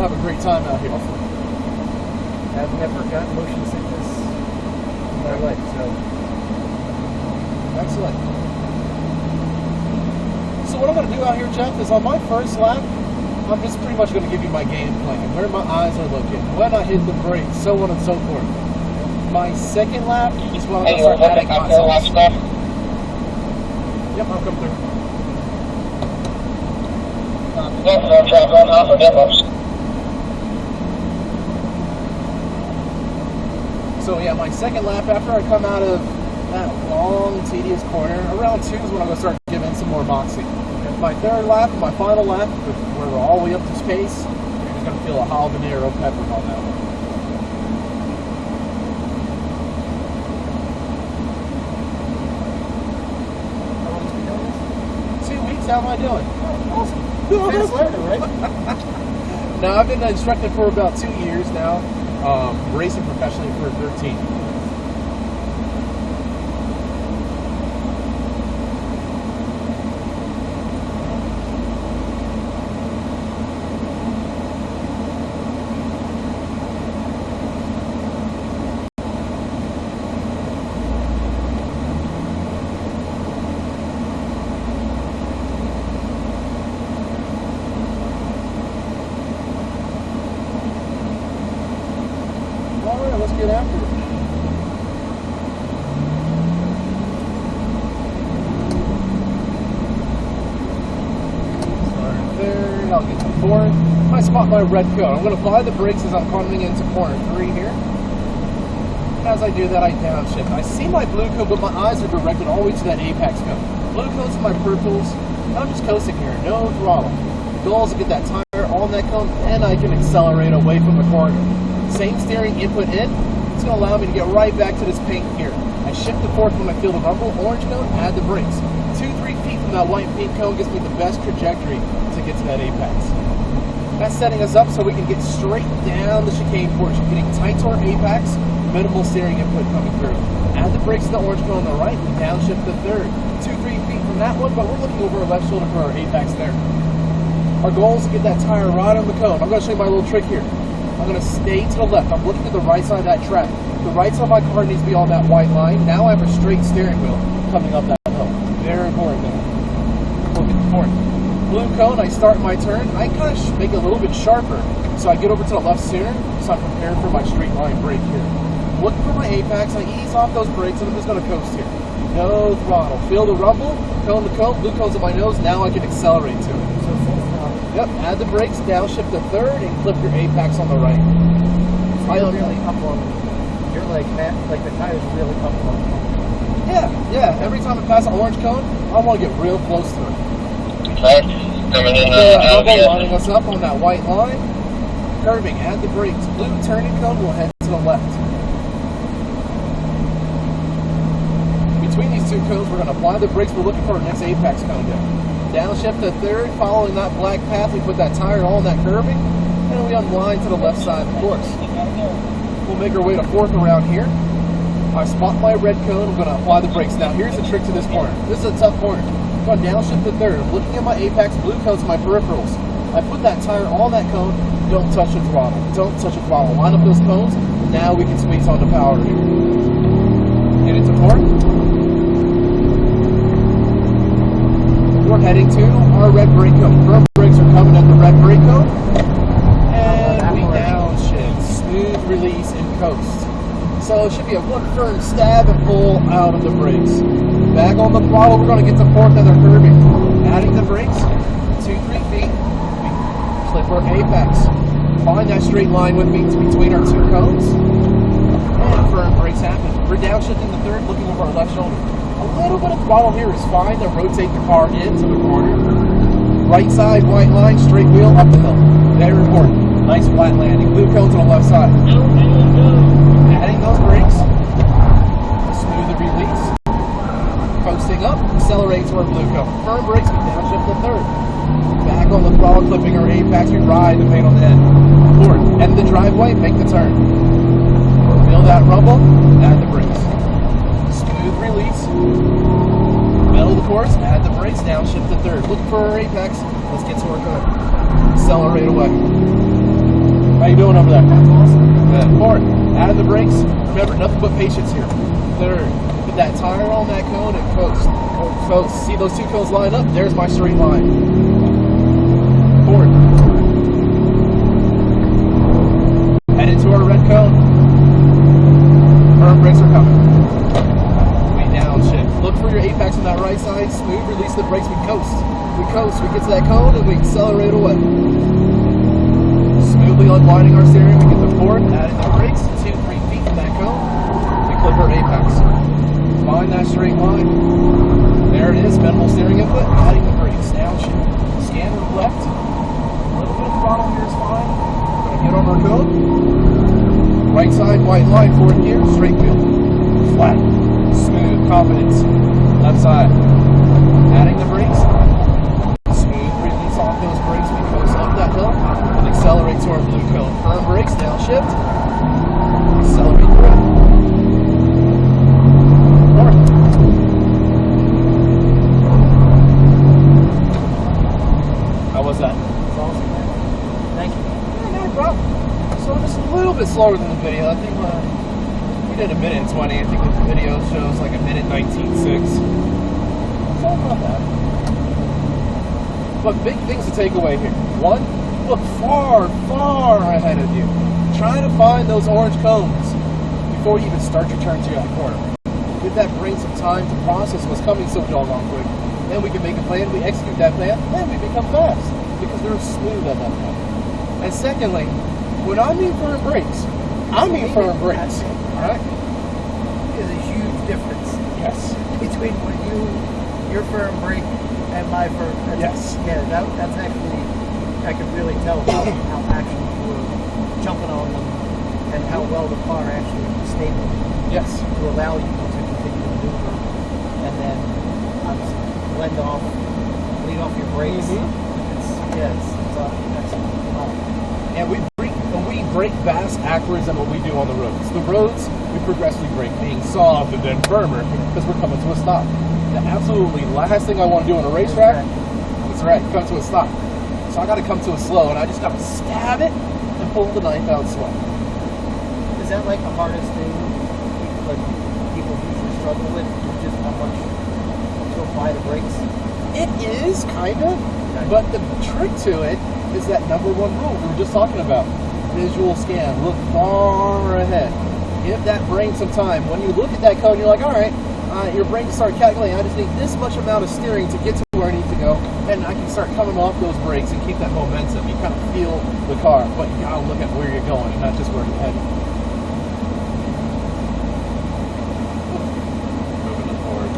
have a great time out here. I've never got motion sickness in my life, so. Excellent. So what I'm going to do out here, Jeff, is on my first lap, I'm just pretty much going to give you my game plan, where my eyes are looking, when I hit the brakes, so on and so forth. My second lap is when I'm going to start adding hot sauce. Yep, I'll come through. So yeah, my second lap after I come out of that long, tedious corner, around 2 is when I'm going to start giving some more boxing. And my third lap, my final lap, where we're all the way up to space, you're just going to feel a habanero pepper on that one. How am I doing? Awesome. Fast learner, right? Now, I've been instructing for about 2 years now, racing professionally for 13. Let's get after it. Start there, I'll get to 4. I spot my red cone. I'm going to apply the brakes as I'm coming into corner 3 here. And as I do that, I downshift. I see my blue cone, but my eyes are directed all the way to that apex cone. Blue cone's in my peripherals. I'm just coasting here, no throttle. The goal is to get that tire on that cone, and I can accelerate away from the corner. Same steering input in. It's going to allow me to get right back to this paint here. I shift the fork when I feel the rumble, orange cone, add the brakes. 2-3 feet from that white and pink cone gives me the best trajectory to get to that apex. That's setting us up so we can get straight down the chicane portion, getting tight to our apex, minimal steering input coming through. Add the brakes to the orange cone on the right, and downshift the third. 2-3 feet from that one, but we're looking over our left shoulder for our apex there. Our goal is to get that tire right on the cone. I'm going to show you my little trick here. I'm going to stay to the left. I'm looking at the right side of that track. The right side of my car needs to be on that white line. Now I have a straight steering wheel coming up that hill. Very important there. Look at the corner. Blue cone, I start my turn. I kind of make it a little bit sharper. So I get over to the left sooner, so I'm prepared for my straight line brake here. Looking for my apex, I ease off those brakes, and I'm just going to coast here. No throttle. Feel the rumble, cone to cone, blue cone's in my nose. Now I can accelerate to it. So full throttle. Yep, add the brakes, downshift the third, and clip your apex on the right. So you're really up on, you're like the tire's really up on. Yeah. Every time I pass an orange cone, I want to get real close to it. Coming in, lining us up on that white line. Curving, add the brakes. Blue turning cone will head to the left. Between these two cones, we're going to apply the brakes. We're looking for our next apex cone down. Downshift the third, following that black path, we put that tire on that curving, and we unwind to the left side, of course. We'll make our way to fourth around here. I spot my red cone, I'm going to apply the brakes. Now here's the trick to this corner. This is a tough corner. I'm going to downshift the third. I'm looking at my apex, blue cone's my peripherals. I put that tire on that cone, don't touch the throttle. Don't touch the throttle. Line up those cones, now we can squeeze on the power here. Get into fourth. We're heading to our red brake cone. Front brakes are coming at the red brake cone. And we downshift. Smooth release and coast. So it should be a one firm stab and pull out of the brakes. Back on the throttle, we're going to get to fourth and they're curving. Adding the brakes, 2-3 feet. We clip our apex. Find that straight line with me between our two cones. And firm brakes happen. We're downshifting the third, looking over our left shoulder. A little bit of throttle here is fine to rotate the car into the corner. Right side, white line, straight wheel, up the hill. Very important. Nice flat landing. Blue cones on the left side. Adding those brakes. Smooth the release. Coasting up, accelerate toward blue cone. Firm brakes, we downshift the third. Back on the throttle, clipping our apex, we ride the paint on the end. Forward, end the driveway, make the turn. Feel that rumble, add the brakes. Smooth release. Middle of the course, add the brakes, downshift the third. Looking for our apex, let's get to our cone. Accelerate away. over there. That's awesome. Good. Forward. Add the brakes. Remember, nothing but patience here. Third. Put that tire on that cone and coast. Coast. See those two cones line up? There's my straight line. Forward. Head into our red cone. Firm brakes are coming. We downshift. Look for your apex on that right side. Smooth. Release the brakes. We coast. We coast. We get to that cone and we accelerate away. Smoothly unwinding our steering. We get the forward. Adding the brakes. 2-3 feet from that cone. We clip our apex. Find that straight line. There it is. Minimal steering input. Adding the brakes. Downshift. Scan to the left. A little bit of throttle here is fine. Gonna get on our cone. Right side, white line, fourth gear, straight wheel. Flat. Smooth, confidence. Left side. Adding the brakes. Smooth release off those brakes. We coast up that hill and accelerate to our blue cone. Firm brakes, downshift. Accelerate through. North. How was that? That's awesome, man. Thank you. Yeah, no problem. So just a little bit slower than the video. I think we did 1:20. I think the video shows like 1:19.6. So not bad. But big things to take away here. One, look far, far ahead of you. Try to find those orange cones before you even start your turn to that corner. Give that brain some time to process what's coming so doggone quick. Then we can make a plan, we execute that plan, then we become fast because they're smooth at that point. And secondly, when I mean firm brakes, I mean firm brakes. Alright? There's a huge difference Yes. between when your firm brake and my firm. Yes. Yeah, that's actually, I could really tell how actually you were jumping on them and how well the car actually was stable Yes. to allow you to continue to maneuver and then obviously lead off your brakes. It's wow. And we brake fast, accurate than what we do on the roads. The roads, we progressively brake, being soft and then firmer because we're coming to a stop. The absolutely last thing I want to do on a racetrack is come to a stop. So I got to come to a slow, and I just got to stab it and pull the knife out slow. Is that like the hardest thing like people usually struggle with? Just how much to apply the brakes? It is kind of, but the trick to it is that number one rule we were just talking about. Visual scan. Look far ahead. Give that brain some time. When you look at that cone, you're like, all right, your brain can start calculating. I just need this much amount of steering to get to where I need to go, and I can start coming off those brakes and keep that momentum. You kind of feel the car, but you gotta look at where you're going and not just where you're heading. Moving it forward.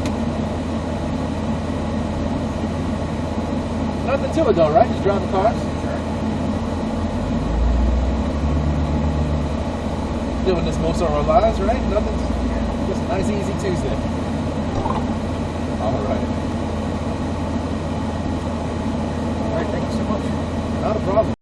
Nothing to it though, right? Just driving cars. Doing this most of our lives, right? Nothing. Just a nice, easy Tuesday.